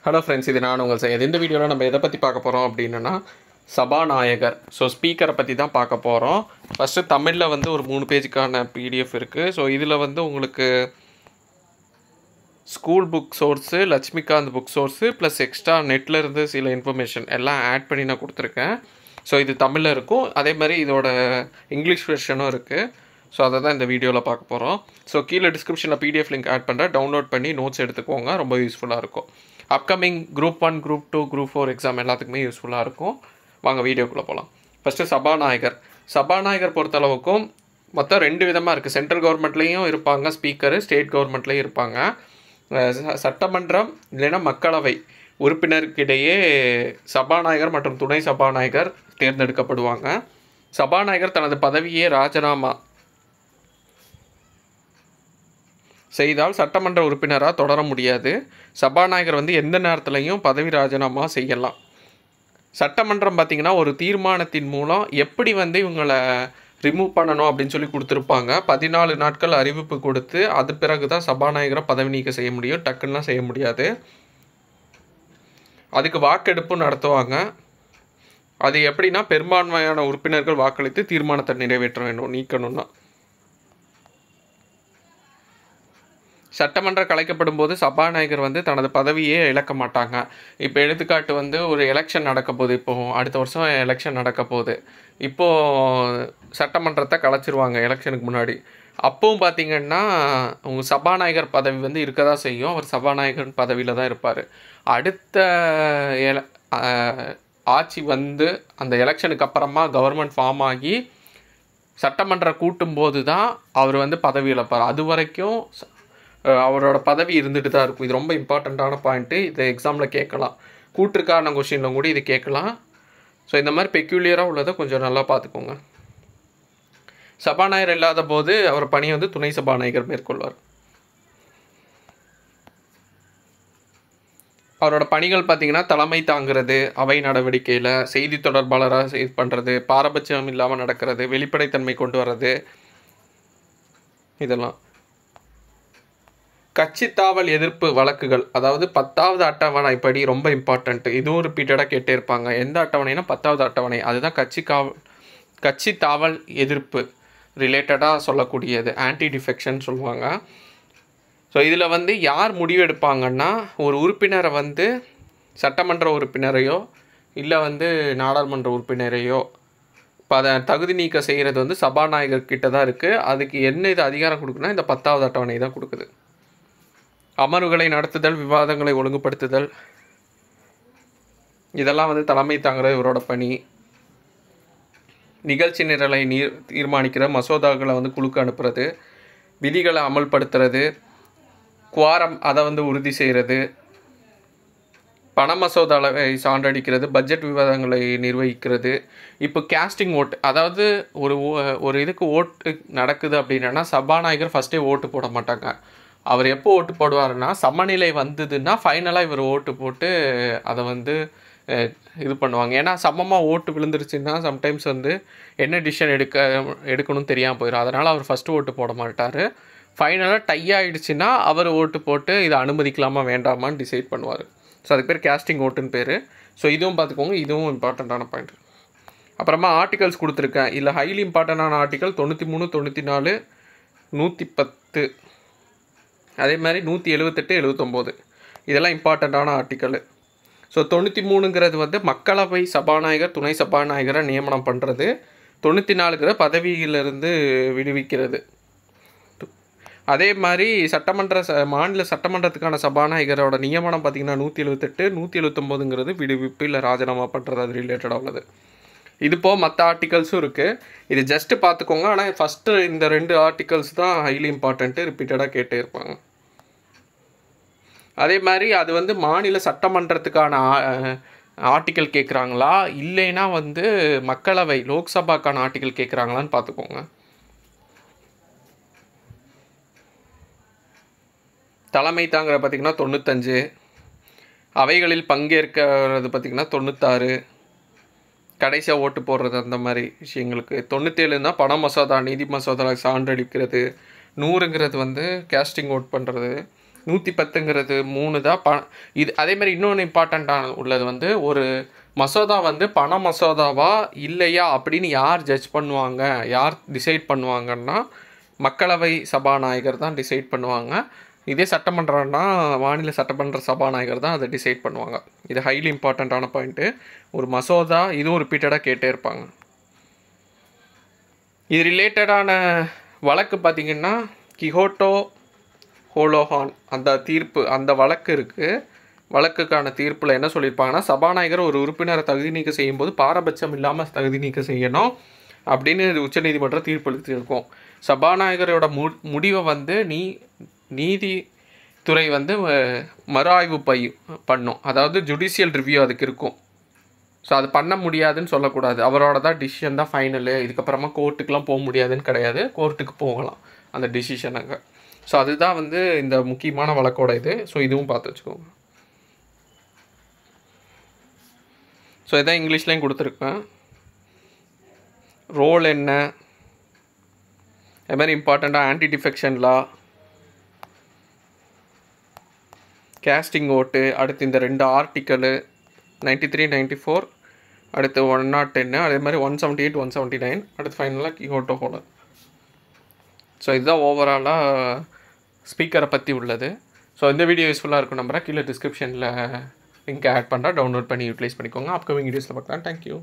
Hello friends, இது நான் உங்கள் செய்யது. இந்த வீடியோவில் நம்ம எதை பற்றி பார்க்க போகிறோம் அப்படின்னா சபாநாயகர். ஸ்பீக்கரை பற்றி தான் பார்க்க போகிறோம். ஃபஸ்ட்டு தமிழில் ஒரு 3 பேஜுக்கான பிடிஎஃப் இருக்குது. இதில் உங்களுக்கு school book source, Lakshmikant book source plus extra நெட்டில் இருந்து சில இன்ஃபர்மேஷன் எல்லாம் ஆட் பண்ணி நான் கொடுத்துருக்கேன். இது தமிழில் இருக்கும். அதே மாதிரி இதோட இங்கிலீஷ் வெர்ஷனும் இருக்குது. அதை தான் இந்த வீடியோவில் பார்க்க போகிறோம். கீழே டிஸ்கிரிப்ஷனில் பிடிஎஃப் லிங்க் ஆட் பண்ணுறேன். டவுன்லோட் பண்ணி நோட்ஸ் எடுத்துக்கோங்க. ரொம்ப யூஸ்ஃபுல்லாக இருக்கும். Upcoming group 1, group 2, group 4 exam எல்லாத்துக்குமே யூஸ்ஃபுல்லாக இருக்கும். வாங்க வீடியோக்குள்ளே போகலாம். ஃபஸ்ட்டு சபாநாயகர் பொறுத்தளவுக்கும் மொத்தம் 2 விதமாக இருக்குது. சென்ட்ரல் கவர்மெண்ட்லேயும் இருப்பாங்க ஸ்பீக்கரு, ஸ்டேட் கவர்மெண்ட்லேயும் இருப்பாங்க. சட்டமன்றம் இல்லைன்னா மக்களவை உறுப்பினருக்கிடையே சபாநாயகர் மற்றும் துணை சபாநாயகர் தேர்ந்தெடுக்கப்படுவாங்க. சபாநாயகர் தனது பதவியை ராஜினாமா செய்தால் சட்டமன்ற உறுப்பினராக தொடர முடியாது. சபாநாயகர் எந்த நேரத்துலையும் பதவி ராஜினாமா செய்யலாம். சட்டமன்றம் பார்த்திங்கன்னா ஒரு தீர்மானத்தின் மூலம் எப்படி இவங்களை ரிமூவ் பண்ணணும் அப்படின்னு சொல்லி கொடுத்துருப்பாங்க. 14 நாட்கள் அறிவிப்பு கொடுத்து அது பிறகு தான் சபாநாயகரை பதவி நீக்கம் செய்ய முடியும். டக்குன்னெலாம் செய்ய முடியாது. அதுக்கு வாக்கெடுப்பு நடத்துவாங்க. அது எப்படின்னா பெரும்பான்மையான உறுப்பினர்கள் வாக்களித்து தீர்மானத்தை நிறைவேற்ற வேண்டும் நீக்கணும்னா. சட்டமன்றம் கலைக்கப்படும் போது சபாநாயகர் தனது பதவியே இழக்க மாட்டாங்க. இப்போ எடுத்துக்காட்டு ஒரு எலெக்ஷன் நடக்க போகுது. இப்போது அடுத்த வருஷம் எலெக்ஷன் நடக்க போகுது. இப்போது சட்டமன்றத்தை கலைச்சிருவாங்க எலெக்ஷனுக்கு முன்னாடி. அப்பவும் பார்த்திங்கன்னா உங்கள் சபாநாயகர் பதவி இருக்க தான் செய்யும். அவர் சபாநாயகர் பதவியில் தான் இருப்பார். அடுத்த ஆட்சி அந்த எலெக்ஷனுக்கு அப்புறமா கவர்மெண்ட் ஃபார்ம் ஆகி சட்டமன்றம் கூட்டும்போது தான் அவர் பதவி இழப்பார். அது வரைக்கும் அவரோட பதவி இருந்துட்டு தான் இருக்கும். இது ரொம்ப இம்பார்ட்டண்ட்டான பாயிண்ட்டு. இதை எக்ஸாமில் கேட்கலாம். கூற்றுக்கான கொஸ்டினில் கூட இது கேட்கலாம். இந்த மாதிரி பெக்யூலியராக உள்ளதை கொஞ்சம் நல்லா பார்த்துக்கோங்க. சபாநாயகர் இல்லாத போது அவர் பணி துணை சபாநாயகர் மேற்கொள்வார். அவரோட பணிகள் பார்த்திங்கன்னா தலைமை தாங்கிறது, அவை நடவடிக்கையில் செய்தி தொடர்பாளராக இது பண்ணுறது, பாரபட்சம் இல்லாமல் நடக்கிறது, வெளிப்படைத்தன்மை கொண்டு வர்றது, இதெல்லாம். கட்சி தாவல் எதிர்ப்பு வழக்குகள், அதாவது 10வது அட்டவணைப்படி ரொம்ப இம்பார்ட்டண்ட்டு. இதுவும் ரிப்பீட்டடாக கேட்டே இருப்பாங்க. எந்த அட்டவணைனா 10வது அட்டவணை. அதுதான் கட்சி தாவல் எதிர்ப்பு ரிலேட்டடாக சொல்லக்கூடியது. ஆன்டி டிஃபெக்ஷன் சொல்லுவாங்க. இதில் யார் முடிவு எடுப்பாங்கன்னா ஒரு உறுப்பினரை சட்டமன்ற உறுப்பினரையோ இல்லை நாடாளுமன்ற உறுப்பினரையோ அதை தகுதி நீக்கம் செய்கிறது சபாநாயகர் கிட்ட தான் இருக்குது. அதுக்கு என்ன இது அதிகாரம் கொடுக்குன்னா இந்த 10வது அட்டவணை தான் கொடுக்குது. அமர்வுகளை நடத்துதல், விவாதங்களை ஒழுங்குபடுத்துதல், இதெல்லாம் தலைமை தாங்கிறது இவரோட பணி. நிகழ்ச்சி நிரலை தீர்மானிக்கிற மசோதாக்களை குழுக்கு அனுப்புறது, விதிகளை அமல்படுத்துறது, குவாரம் அதை உறுதி செய்கிறது, பண மசோதாவை சான்றடிக்கிறது, பட்ஜெட் விவாதங்களை நிர்வகிக்கிறது. இப்போ கேஸ்டிங் ஓட்டு, அதாவது ஒரு இதுக்கு ஓட்டு நடக்குது அப்படின்னா சபாநாயகர் ஃபஸ்ட்டே ஓட்டு போட மாட்டாங்க. அவர் எப்போ ஓட்டு போடுவார்னா சமநிலை வந்ததுன்னா ஃபைனலாக இவர் ஓட்டு போட்டு அதை இது பண்ணுவாங்க. ஏன்னா சமமாக ஓட்டு விழுந்துருச்சுன்னா சம்டைம்ஸ் என்ன டிசிஷன் எடுக்கணும்னு தெரியாமல் போயிடும். அதனால் அவர் ஃபஸ்ட்டு ஓட்டு போட மாட்டார். ஃபைனலாக டை ஆகிடுச்சுன்னா அவர் ஓட்டு போட்டு இதை அனுமதிக்கலாமா வேண்டாமான்னு டிசைட் பண்ணுவார். அதுக்கு பேர் கேஸ்டிங் ஓட்டுன்னு பேர். இதுவும் பார்த்துக்கோங்க. இதுவும் இம்பார்ட்டண்ட்டான பாயிண்ட். அப்புறமா ஆர்டிகல்ஸ் கொடுத்துருக்கேன். இல்லை ஹைலி இம்பார்ட்டண்டான ஆர்டிக்கல் 93, 94, 110, அதே மாதிரி 178, 79 இதெல்லாம் இம்பார்ட்டண்ட்டான ஆர்டிக்கல். 93ங்கிறது மக்களவை சபாநாயகர் துணை சபாநாயகரை நியமனம் பண்ணுறது. 94 பதவியிலிருந்து விடுவிக்கிறது. அதே மாதிரி மாநில சட்டமன்றத்துக்கான சபாநாயகரோட நியமனம் பார்த்திங்கன்னா 178, 179ங்கிறது விடுவிப்பு இல்லை ராஜினாமா பண்ணுறது. அது ரிலேட்டடாக உள்ளது. இது போக மற்ற ஆர்டிகல்ஸும் இருக்குது. இது ஜஸ்ட்டு பார்த்துக்கோங்க. ஆனால் ஃபஸ்ட்டு இந்த 2 ஆர்டிகல்ஸ் தான் ஹைலி இம்பார்ட்டண்ட்டு, ரிப்பீட்டடாக கேட்டே இருப்பாங்க. அதே மாதிரி அது மாநில சட்டமன்றத்துக்கான ஆர்டிக்கல் கேட்குறாங்களா இல்லைன்னா மக்களவை லோக்சபாக்கான ஆர்டிக்கல் கேட்குறாங்களான்னு பார்த்துக்கோங்க. தலைமை தாங்கிற பார்த்திங்கன்னா 95, அவைகளில் பங்கேற்கிறது பார்த்திங்கன்னா 96, கடைசியாக ஓட்டு போடுறது அந்த மாதிரி விஷயங்களுக்கு. 97னா பண மசோதா, நீதி மசோதா சான்றளிக்கிறது. 100ங்கிறது கேஸ்டிங் ஓட் பண்ணுறது. 110ங்கிறது 3 தான். இது அதேமாதிரி இன்னொன்று இம்பார்ட்டண்ட்டான உள்ளது வந்து, ஒரு மசோதா வந்து பண மசோதாவா இல்லையா அப்படின்னு யார் ஜட்ஜ் பண்ணுவாங்க, யார் டிசைட் பண்ணுவாங்கன்னா மக்களவை சபாநாயகர் தான் டிசைட் பண்ணுவாங்க. இதே சட்டமன்றம்னா மாநில சட்டமன்ற சபாநாயகர் தான் அதை டிசைட் பண்ணுவாங்க. இது ஹைலி இம்பார்ட்டண்ட்டான பாயிண்ட்டு. ஒரு மசோதா இதுவும் ரிப்பீட்டடாக கேட்டே இருப்பாங்க. இது ரிலேட்டடான வழக்கு பார்த்திங்கன்னா கிஹோட்டோ ஹோலோஹான் அந்த தீர்ப்பு, அந்த வழக்கு இருக்குது. வழக்குக்கான தீர்ப்பில் என்ன சொல்லியிருப்பாங்கன்னா, சபாநாயகர் ஒரு உறுப்பினரை தகுதி நீக்கம் செய்யும்போது பாரபட்சம் இல்லாமல் தகுதி நீக்கம் செய்யணும் அப்படின்னு உச்சநீதிமன்றம் தீர்ப்பு இருக்கும். சபாநாயகரோட முடிவை வந்து நீதித்துறை வந்து மறு ஆய்வு பண்ணும். அதாவது ஜுடிஷியல் ரிவ்யூ அதுக்கு இருக்கும். ஸோ அது பண்ண முடியாதுன்னு சொல்லக்கூடாது. அவரோட தான் டிசிஷன் தான் ஃபைனலு, இதுக்கப்புறமா கோர்ட்டுக்கெலாம் போக முடியாதுன்னு கிடையாது. கோர்ட்டுக்கு போகலாம் அந்த டிசிஷனுக்கு. ஸோ அதுதான் வந்து இந்த முக்கியமான வழக்கோட இது. ஸோ இதுவும் பார்த்து வச்சுக்கோங்க. ஸோ இதான் இங்கிலீஷ்லேயும் கொடுத்துருக்கேன். ரோல் என்ன, அது மாதிரி இம்பார்ட்டண்ட்டாக ஆன்டி டிஃபெக்ஷன் லா, கேஸ்டிங் ஓட்டு, அடுத்து இந்த 2 ஆர்டிக்கலு 93, 94, அடுத்து 110, அதே மாதிரி 178, 179, அடுத்து ஃபைனலாக கிஹோட்டோ ஹோலர். ஸோ இதுதான் ஓவராலாக ஸ்பீக்கரை பற்றி உள்ளது. ஸோ இந்த வீடியோ யூஸ்ஃபுல்லாக இருக்கும் நம்புறேன். கீழே டிஸ்கிரிப்ஷனில் லிங்க் ஆட் பண்ணுறேன், டவுன்லோட் பண்ணி யூட்டிலைஸ் பண்ணிக்கோங்க. அப்கமிங் வீடியோஸில் பார்க்கலாம். தேங்க்யூ.